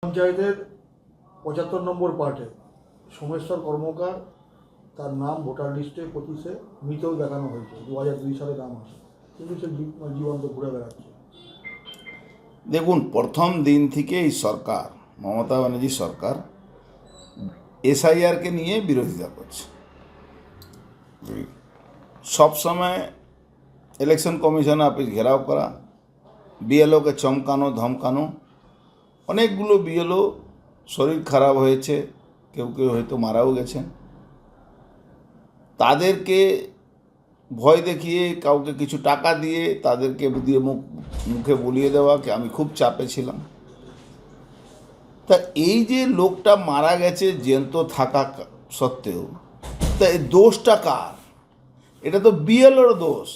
পঞ্চায়েতের ৭৫ নম্বর পার্টে সোমেশ্বর কর্মকার তার নাম ভোটার লিস্টে ২৫-এ মৃতও দেখানো হয়েছে। ২০০২ সালে নাম আসে, কিন্তু সে জীবন্ত ঘুরে বেড়াচ্ছে। দেখুন, প্রথম দিন থেকে এই সরকার, মমতা ব্যানার্জি সরকার, এসআইআরকে নিয়ে বিরোধিতা করছে। সবসময় ইলেকশন কমিশন অফিস ঘেরাও করা, বিএলওকে চমকানো ধমকানো। অনেকগুলো বিএলও শরীর খারাপ হয়েছে, কেউ কেউ হয়তো মারাও গেছেন। তাদেরকে ভয় দেখিয়ে, কাউকে কিছু টাকা দিয়ে তাদেরকে দিয়ে মুখে বলিয়ে দেওয়াকে আমি খুব চাপে ছিলাম। তা এই যে লোকটা মারা গেছে জ্যান্ত থাকা সত্ত্বেও, তা এই দোষটা কার? এটা তো বিএলওর দোষ।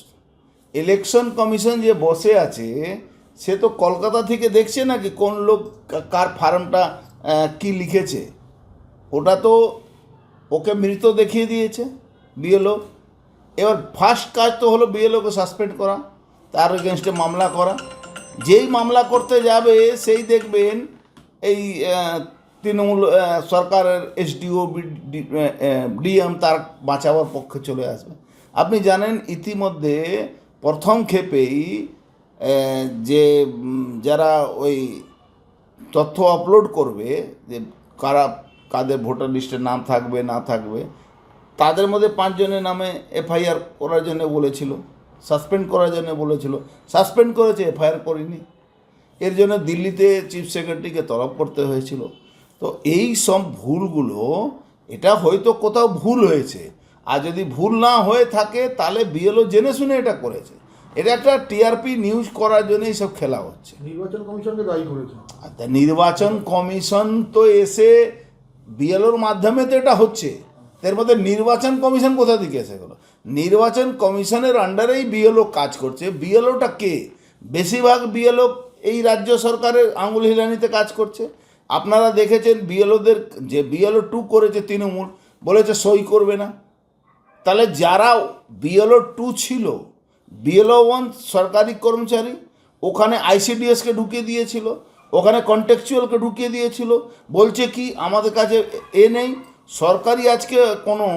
ইলেকশন কমিশন যে বসে আছে সে তো কলকাতা থেকে দেখছে নাকি কোন লোক কার ফার্মটা কি লিখেছে। ওটা তো ওকে মৃত দেখিয়ে দিয়েছে বিএলও। এবার ফার্স্ট কাজ তো হলো বিএলওকে সাসপেন্ড করা, তার এগেনস্টে মামলা করা। যেই মামলা করতে যাবে সেই দেখবেন এই তৃণমূল সরকারের এসডিও ডিএম তার বাঁচাবার পক্ষে চলে আসবে। আপনি জানেন ইতিমধ্যে প্রথম ক্ষেপেই যে যারা ওই তথ্য আপলোড করবে, যে কাদের ভোটার লিস্টে নাম থাকবে না থাকবে, তাদের মধ্যে 5 জনের নামে এফআইআর করার জন্য বলেছিল, সাসপেন্ড করার জন্য বলেছিল। সাসপেন্ড করেছে, এফআইআর করেনি। এর জন্য দিল্লিতে চিফ সেক্রেটারিকে তলব করতে হয়েছিল। তো এই সব ভুলগুলো, এটা হয়তো কোথাও ভুল হয়েছে, আর যদি ভুল না হয়ে থাকে তাহলে বিএলও জেনে শুনে এটা করেছে। এটা একটা টিআরপি নিউজ করার জন্য এইসব খেলা হচ্ছে। নির্বাচন কমিশনকে দায়ী করেছে। আচ্ছা, নির্বাচন কমিশন তো এসে বিএলওর মাধ্যমে তো এটা হচ্ছে। এর মধ্যে নির্বাচন কমিশন কোথা থেকে এসে গেল? নির্বাচন কমিশনের আন্ডারেই বিএলও কাজ করছে। বিএলওটা কে? বেশিরভাগ বিএলও এই রাজ্য সরকারের আঙুল হিলানিতে কাজ করছে। আপনারা দেখেছেন বিএলওদের, যে বিএলও 2 করেছে তৃণমূল, বলেছে সই করবে না। তাহলে যারা বিএলও 2 ছিল, বিএলও 1 সরকারি কর্মচারী, ওখানে আইসিডিএসকে ঢুকিয়ে দিয়েছিল, ওখানে কন্টেকচুয়ালকে ঢুকিয়ে দিয়েছিল। বলছে কি আমাদের কাছে নেই। সরকারি আজকে কোনো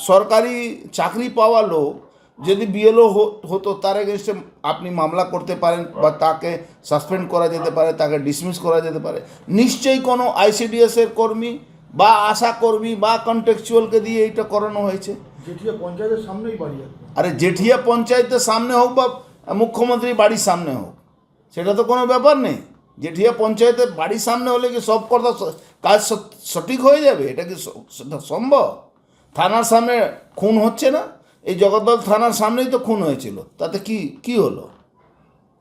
সরকারি চাকরি পাওয়া লোক যদি বিএলও হতো, তার এগেনস্টে আপনি মামলা করতে পারেন, বা তাকে সাসপেন্ড করা যেতে পারে, তাকে ডিসমিস করা যেতে পারে। নিশ্চয়ই কোনো আইসিডিএসের কর্মী বা আশা কর্মী বা কন্টেকচুয়ালকে দিয়ে এইটা করানো হয়েছে। জেঠিয়া পঞ্চায়েতের সামনেই বাড়ি। আরে জেঠিয়া পঞ্চায়েতের সামনে হোক বা মুখ্যমন্ত্রীর বাড়ির সামনে হোক, সেটা তো কোনো ব্যাপার নেই। জেঠিয়া পঞ্চায়েতের বাড়ির সামনে হলে কি সব কথা কাজ সঠিক হয়ে যাবে? এটা কি সম্ভব? থানার সামনে খুন হচ্ছে না? এই জগদ্দল থানার সামনেই তো খুন হয়েছিল, তাতে কি হলো?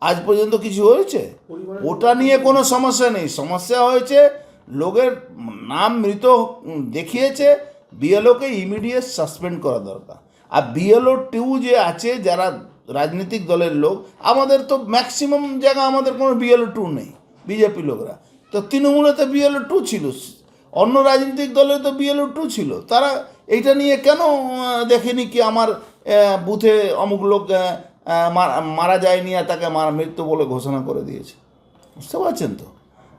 আজ পর্যন্ত কিছু হয়েছে? ওটা নিয়ে কোনো সমস্যা নেই। সমস্যা হয়েছে লোকের নাম মৃত দেখিয়েছে, বিএলওকে ইমিডিয়েট সাসপেন্ড করা দরকার। আর বিএলও 2 যে আছে, যারা রাজনৈতিক দলের লোক, আমাদের তো ম্যাক্সিমাম জায়গা আমাদের কোনো বিএলও 2 নেই। বিজেপি লোকরা তো, তৃণমূলে তো বিএলও 2 ছিল, অন্য রাজনৈতিক দলে তো বিএলও 2 ছিল। তারা এইটা নিয়ে কেন দেখেনি কি আমার বুথে অমুক লোক মারা যায়নি আর তাকে মৃত্যু বলে ঘোষণা করে দিয়েছে? বুঝতে পারছেন তো?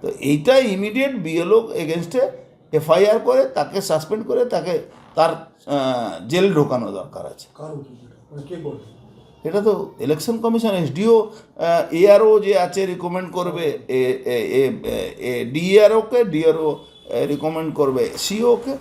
তো এইটা ইমিডিয়েট বিএলও এগেনস্টে এফআইআর করে, তাকে সাসপেন্ড করে, তাকে তার জেল ঢোকানো দরকার আছে। এটা তো ইলেকশন কমিশন, এসডিও, এআরও যে আছে রিকমেন্ড করবে, ডিআরওকে, ডিআরও রিকমেন্ড করবে সিওকে।